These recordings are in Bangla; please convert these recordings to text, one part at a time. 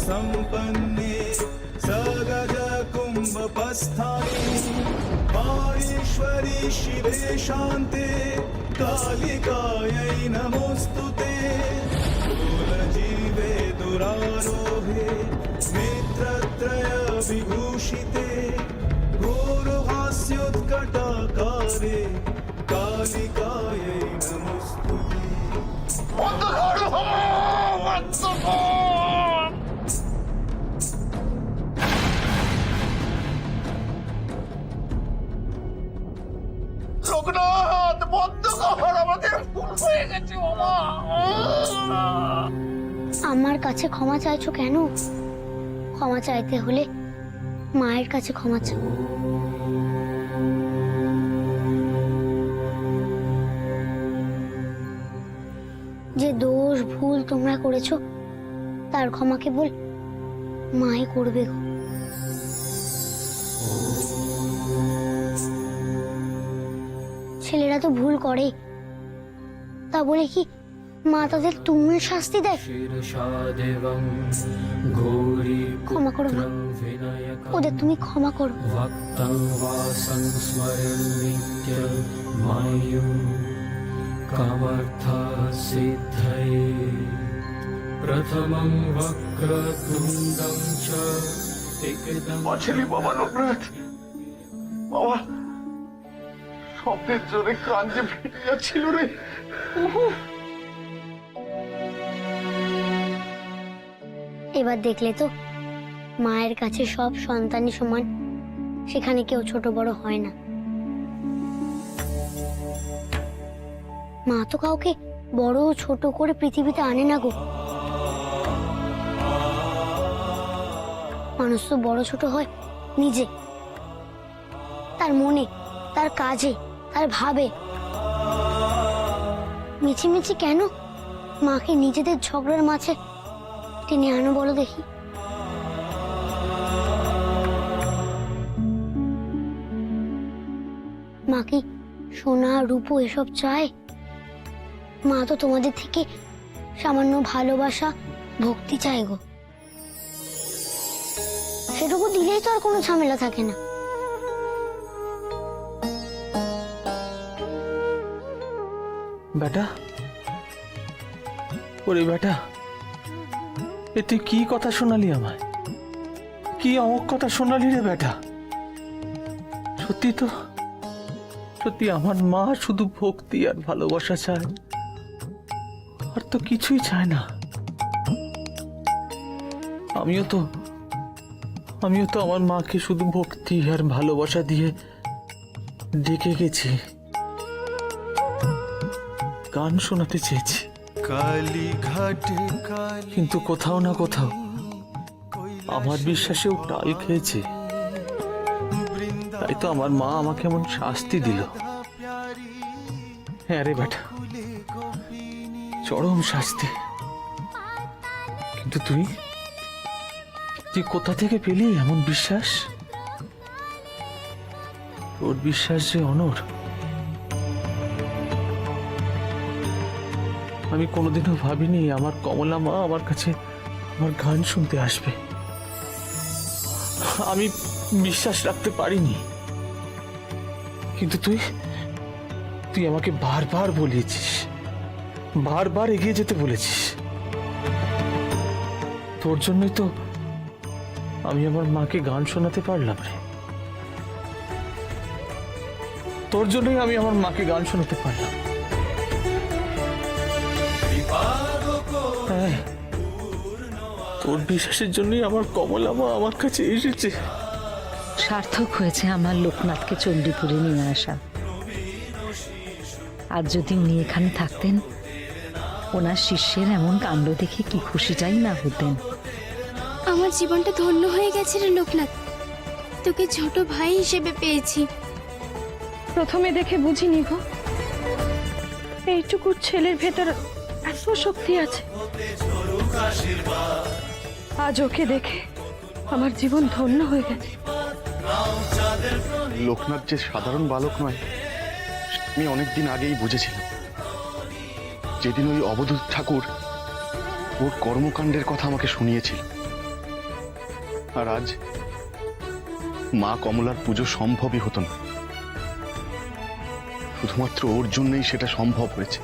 सम्पन्ने सगज कुम्भपस्थाने माहेश्वरी शिवे शान्ते कालिकायै नमोऽस्तुते कुलजीवे दुरारोहे नेत्रत्रय विभूषिते घोरहास्योत्कटाकारे कालिकायै नमोऽस्तुते। লোকনাথ বন্ধ কর, আমাদের ভুল হয়ে গেছে বাবা। আমার কাছে ক্ষমা চাইছো কেন? ক্ষমা চাইতে হলে মায়ের কাছে ক্ষমা চাও। যে দোষ ভুল তোমরা করেছো তার ক্ষমা কেবল মাই করবে গো। ছেলেরা তো ভুল করে, তা বলে কি মা তাদের তুমুল শাস্তি দেয়? ক্ষমা করো মা, ওদের তুমি ক্ষমা করো। বাঁচালি বাবা লোকনাথ, বাবা শব্দের জোরে কান যে ফেটে যাচ্ছিল রে। এবার দেখলে তো মায়ের কাছে সব সন্তানই সমান, সেখানে কেউ ছোট বড় হয় না। মা তো কাউকে বড় ছোট করে পৃথিবীতে আনে না গো। মানুষ তো বড় ছোট হয় নিজে, তার মনে, তার কাজে, তার ভাবে। মিছিমিছি কেন মাকে নিজেদের ঝগড়ার মাঝে টেনে আনো বলো দেখি? মা কি সোনা রূপো এসব চায়? মা তো তোমাদের থেকে সামান্য ভালোবাসা ভক্তি চায় গো। সেটুকু দিলেই তো আর কোনো ঝামেলা থাকে না। বেটা, ওরে বেটা, এ তুই কি কথা শোনালি আমায়? কি অমক কথা শোনালি রে বেটা? সত্যি তো, সত্যি আমার মা শুধু ভক্তি আর ভালোবাসা চায়, আর তো কিছুই চায় না। আমিও তো আমার মাকে শুধু ভক্তি আর ভালোবাসা দিয়ে ডেকে গেছি, গান শোনাতে চেয়েছি, কিন্তু কোথাও না কোথাও আমার বিশ্বাসেও টাল খেয়েছে। তাই তো আমার মা আমাকে এমন শাস্তি দিল। হ্যাঁ রে বেটা, চরম শাস্তি। কিন্তু তুই কোথা থেকে পেলি এমন বিশ্বাস? তোর বিশ্বাস যে অনর, আমি কোনোদিনও ভাবিনি আমার কমলা মা আমার কাছে আমার গান শুনতে আসবে। আমি বিশ্বাস রাখতে পারিনি। কিন্তু তুই আমাকে বারবার বলিয়েছিস, বারবার এগিয়ে যেতে বলেছিস। তোর জন্যই তো আমি আমার মাকে গান শোনাতে পারলাম রে। তোর জন্যই আমি আমার মাকে গান শোনাতে পারলাম। হ্যাঁ, তোর বিশ্বাসের জন্যই আমার কমলা মা আমার কাছে এসেছে। সার্থক হয়েছে আমার লোকনাথকে চণ্ডীপুরে নিয়ে আসা। আর যদি উনি এখানে থাকতেন, ওনার শিষ্যের এমন কাণ্ড দেখে কি খুশিটাই না হতেন। আমার জীবনটা ধন্য হয়ে গেছে রে লোকনাথ, তোকে ছোট ভাই হিসেবে পেয়েছি। প্রথমে দেখে বুঝিনি গো, এইটুকু ছেলের ভেতর এত শক্তি আছে। আজ ওকে দেখে আমার জীবন ধন্য হয়ে গেছে। লোকনাথ যে সাধারণ বালক নয়, আমি অনেকদিন আগেই বুঝেছিলাম। যেদিন ওই অবধূত ঠাকুর ওর কর্মকাণ্ডের কথা আমাকে শুনিয়েছিল, আর আজ মা কমলার পুজো সম্ভবই হতো না, শুধুমাত্র ওর জন্যই সেটা সম্ভব হয়েছে।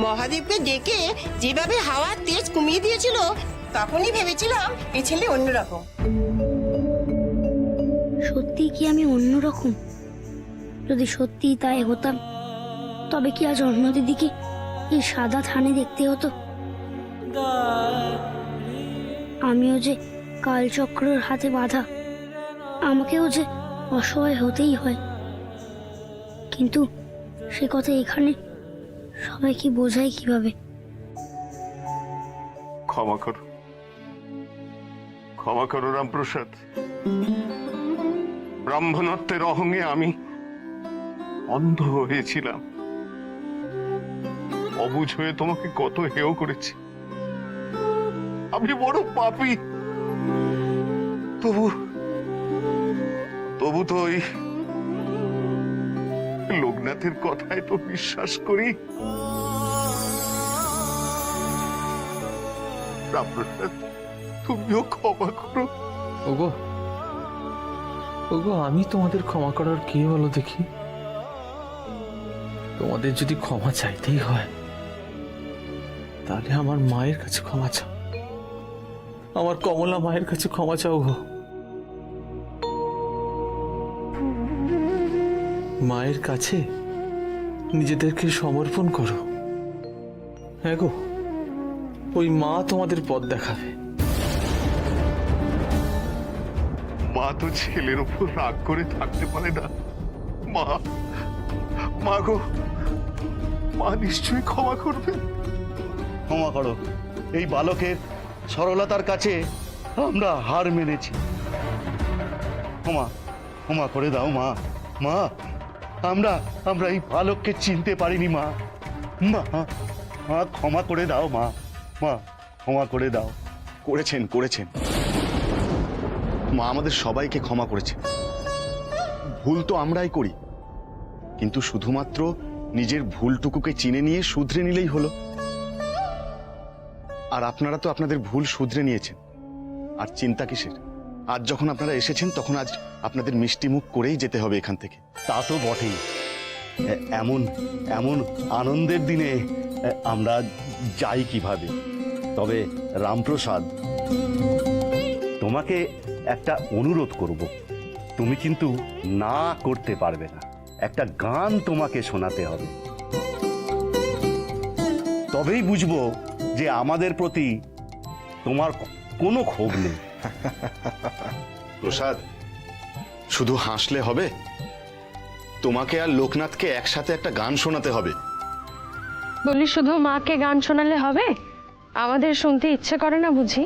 মহাদেবকে ডেকে যেভাবে হাওয়ার তেজ কমিয়ে দিয়েছিল, তখনই ভেবেছিলাম এ ছেলে অন্যরকম। সত্যি কি আমি অন্যরকম? যদি সত্যি তাই হতাম, তবে কি আজ অন্য দিদিকে এই সাদা থানে দেখতে হতো? আমিও যে কালচক্রের হাতে বাঁধা, আমাকেও যে অসহায় হতেই হয়। কিন্তু সে কথা এখানে সবাইকে বোঝায় কিভাবে? ক্ষমা করো, ক্ষমা করো রামপ্রসাদ। ব্রাহ্মণত্বের অহংয়ে আমি অন্ধ হয়েছিলাম, অবুঝ হয়ে তোমাকে কত হেয় করেছি। আমি বড় পাপী। তবু তবু তো ওই লোকনাথের কথায় তো বিশ্বাস করি। রামপ্রসাদ, তুমিও ক্ষমা করো। ওগো ওগো, আমি তোমাদের ক্ষমা করার কে বলো দেখি? তোমাদের যদি ক্ষমা চাইতেই হয়, তাহলে আমার মায়ের কাছে ক্ষমা চাও, আমার কমলা মায়ের কাছে ক্ষমা চাও গো। মায়ের কাছে নিজেদেরকে সমর্পণ করো। হ্যাঁ গো, ওই মা তোমাদের পথ দেখাবে। মা তো ছেলের উপর রাগ করে থাকতে পারে না। মা, মা গো, মা নিশ্চয়ই ক্ষমা করবেন। ক্ষমা করো, এই বালকের সরলতার কাছে আমরা হার মেনেছি। ক্ষমা ক্ষমা করে দাও মা। মা, আমরা আমরা এই বালককে চিনতে পারিনি মা। মা, মা ক্ষমা করে দাও মা। মা ক্ষমা করে দাও। করেছেন করেছেন, মা আমাদের সবাইকে ক্ষমা করেছে। ভুল তো আমরাই করি, কিন্তু শুধুমাত্র নিজের ভুলটুকুকে চিনে নিয়ে শুধরে নিলেই হলো। আর আপনারা তো আপনাদের ভুল শুধরে নিয়েছেন, আর চিন্তা কিসের? আজ যখন আপনারা এসেছেন, তখন আজ আপনাদের মিষ্টি মুখ করেই যেতে হবে এখান থেকে। তা তো বটেই। এমন এমন আনন্দের দিনে আমরা যাই কিভাবে? তবে রামপ্রসাদ, তোমাকে একটা অনুরোধ করব, তুমি কিন্তু না করতে পারবে না। একটা গান তোমাকে শোনাতে হবে, তবেই বুঝবো যে আমাদের প্রতি তোমার কোনো ক্ষোভ নেই। প্রসাদ, শুধু হাসলে হবে? তোমাকে আর লোকনাথকে একসাথে একটা গান শোনাতে হবে। বলি, শুধু মাকে গান শোনালে হবে? আমাদের শুনতে ইচ্ছে করে না বুঝি?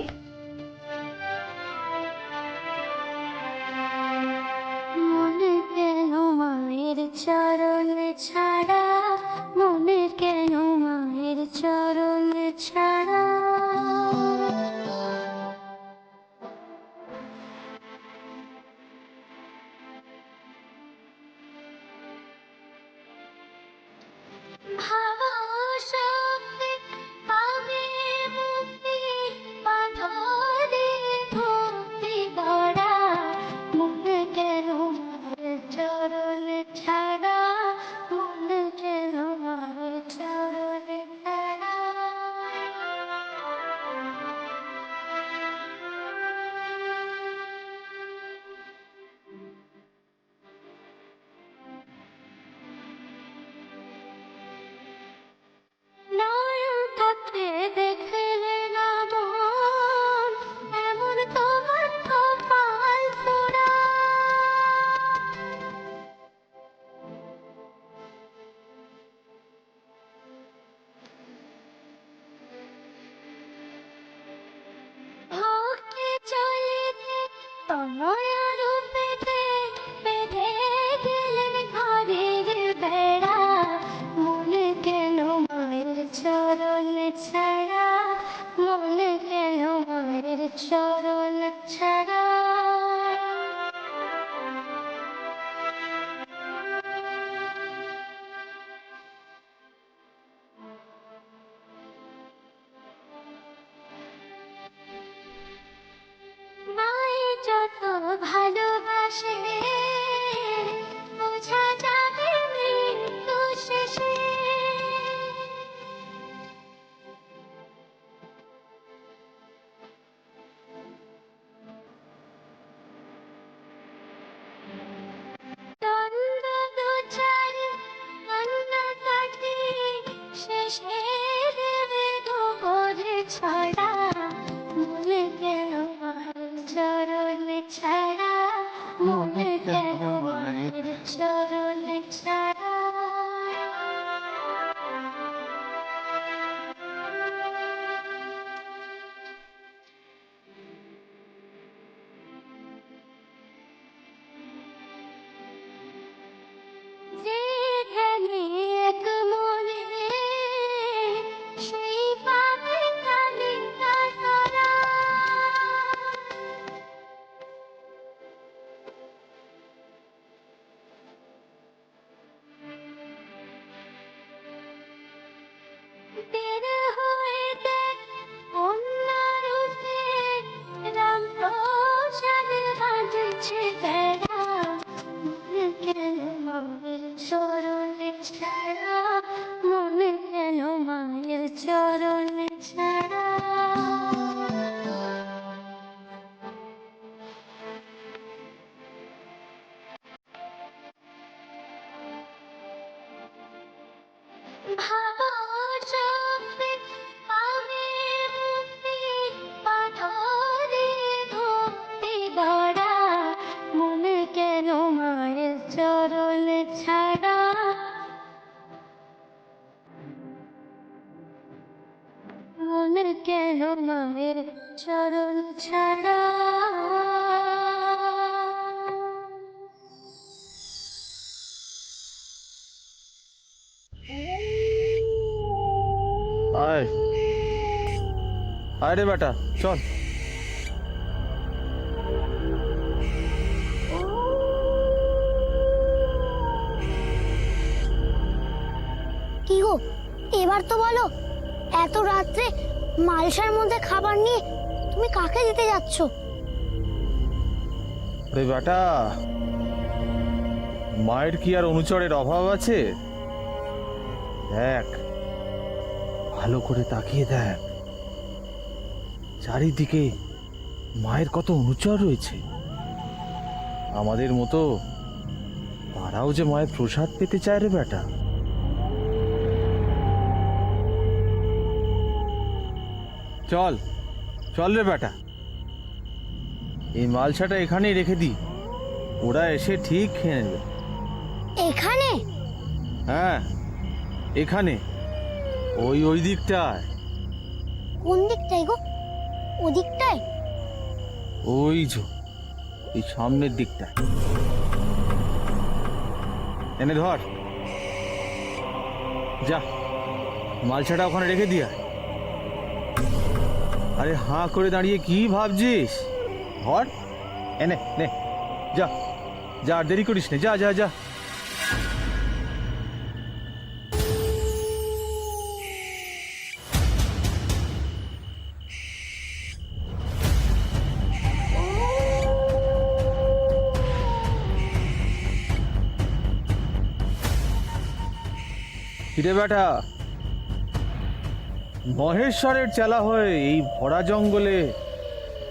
মনে কেন মায়ের চরণ ছাড়া, মনে কেন মায়ের চরণ ছাড়া। ভাবা শক্তি পাবে মুক্তি, বাঁধরে ভক্তি গড়া। মনে কেন মায়ের চরণ ছাড়া, মনে কেন মায়ের চরণ ছাড়া। নয়ন থাকতে দেখলে না মন, এমন তোমার কপাল পোড়া। ভক্তি চলিতে তনয়া রূপেতে, বেঁধে গেলেন ঘরের বেড়া। মনে কেন মায়ের চরণ ছাড়া, মনে কেন মায়ের চরণ ছাড়া। মা মায়ের চরণ ছাড়া আয় আয় রে বেটা, চল। কি গো, এবার তো বলো, এত রাত্রে মালসার মধ্যে খাবার নিয়ে তুমি কাকে দিতে যাচ্ছ? রে বেটা, মায়ের কি আর অনুচরের অভাব আছে? দেখ, ভালো করে তাকিয়ে দেখ, চারিদিকে মায়ের কত অনুচর রয়েছে। আমাদের মতো তারাও যে মায়ের প্রসাদ পেতে চায় রে বেটা। চল চল রে বেটা, এই মালসাটা এখানেই রেখে দি, ওরা এসে ঠিক খেয়ে নেবে। এখানে? হ্যাঁ, এখানে, ওই দিকটায়। কোন দিকটায় গো? ওদিকটায়? ওই যে এই সামনের দিকটায়। এনে ধর, যা মালসাটা ওখানে রেখে দিয়া। আরে হাঁ করে দাঁড়িয়ে কি ভাবছিস? ধর, এনে নে, যা যা, আর দেরি করিস নে, যা যা যা। কিরে বেটা, মহেশ্বরের চেলা হয়ে এই ভরা জঙ্গলে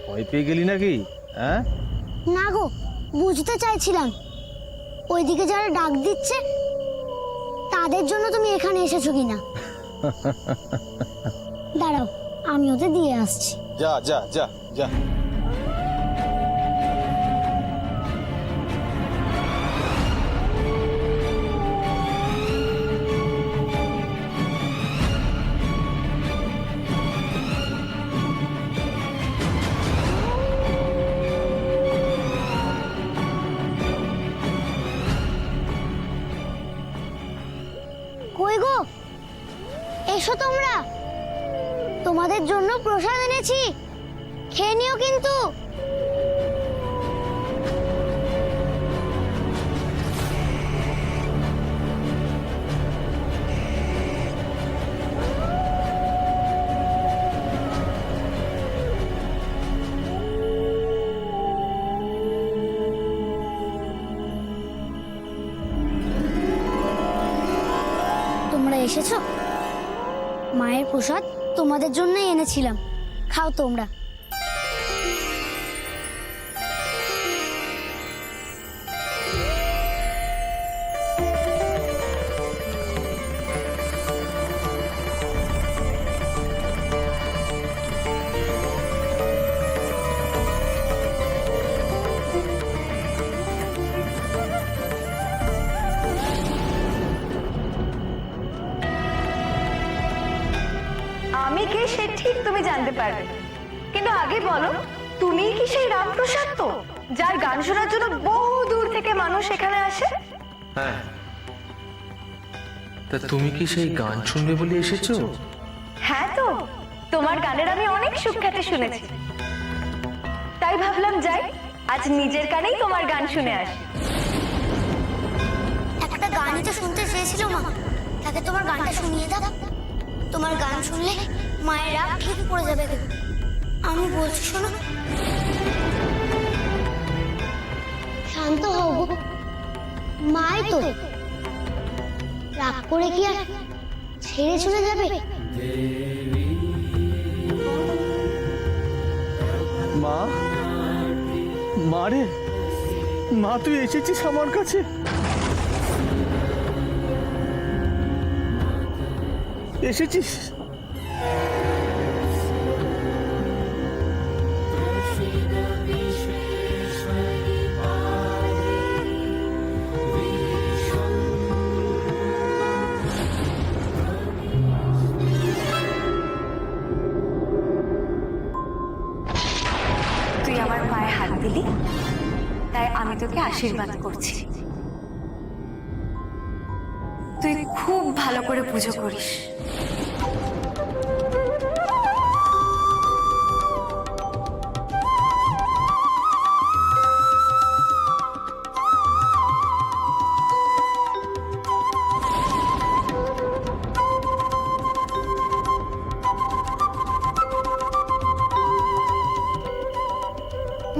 ভয় পেয়ে গেলি নাকি? হ্যাঁ, না গো, বুঝতে চাইছিলাম ওইদিকে যারা ডাক দিচ্ছে তাদের জন্য তুমি এখানে এসেছো কিনা। দাঁড়াও, আমি ওদের দিয়ে আসছি। যা যা যা যা। কই গো, এসো তোমরা, তোমাদের জন্য প্রসাদ এনেছি, খেয়ে নিও কিন্তু। তোমরা এসেছো, মায়ের প্রসাদ তোমাদের জন্যই এনেছিলাম, খাও তোমরা। আমি কে সে ঠিক তুমি জানতে পারবে, কিন্তু আগে বলো, তুমি কি সেই রামপ্রসাদ তো, যার গান শোনার জন্য বহু দূর থেকে মানুষ এখানে আসে? হ্যাঁ, তা তুমি কি সেই গান শুনবে বলে এসেছো? হ্যাঁ তো, তোমার গানের আমি অনেক সুখ্যাতি শুনেছি, তাই ভাবলাম যাই, আজ নিজের কানেই তোমার গান শুনে আসি। একটা গানই তো শুনতে চেয়েছিল মা, তাকে তোমার গানটা শুনিয়ে দাও। তোমার গান শুনলে মায়ের রাগ ঠিক পড়ে যাবে। আমি বলছি শোনো। শান্ত হও গো, মাই তো রাগ করে কি আর ছেড়ে চলে যাবে? মা, মা রে, মা তুই এসেছিস আমার কাছে? এসেছিস? দিলি, তাই আমি তোকে আশীর্বাদ করছি। তুই খুব ভালো করে পুজো করিস।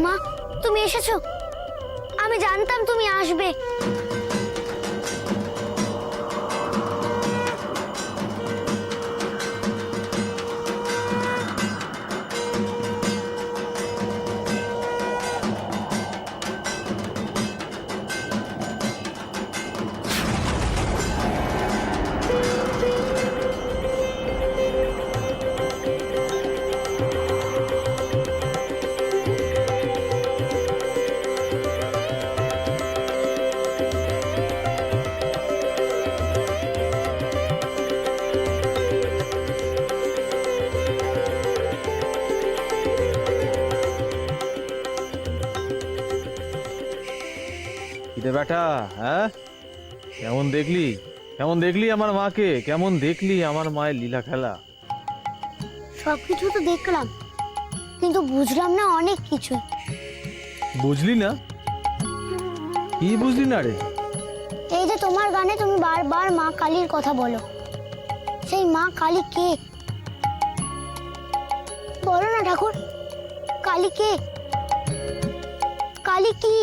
মা, তুমি এসেছো? আমি জানতাম তুমি আসবে। কিরে বেটা, হ্যাঁ কেমন দেখলি, কেমন দেখলি আমার মাকে, কেমন দেখলি আমার মায়ের লীলা খেলা? সবকিছু তো দেখলাম, কিন্তু বুঝলাম না অনেক কিছু। বুঝলি না? কি বুঝলি না রে? এই যে তোমার গানে তুমি বারবার মা কালীর কথা বলো, সেই মা কালী কে? বলো না ঠাকুর, কালী কে? কালী কি?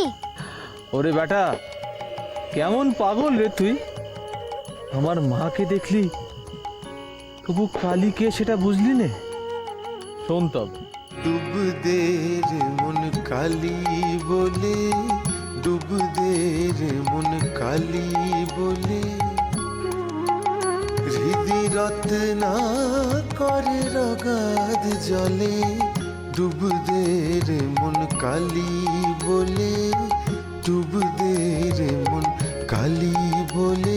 ওরে বেটা, কেমন পাগল রে তুই! আমার মাকে দেখলি তবু কালী কে সেটা বুঝলি নে? শোন তবে। ডুব দে রে মন কালী বলে, ডুব দে রে মন কালী বলে, হৃদি রত্না করে রগাদ জলে, ডুব দে রে মন কালী বলে, ডুব দে রে মন কালী বলে।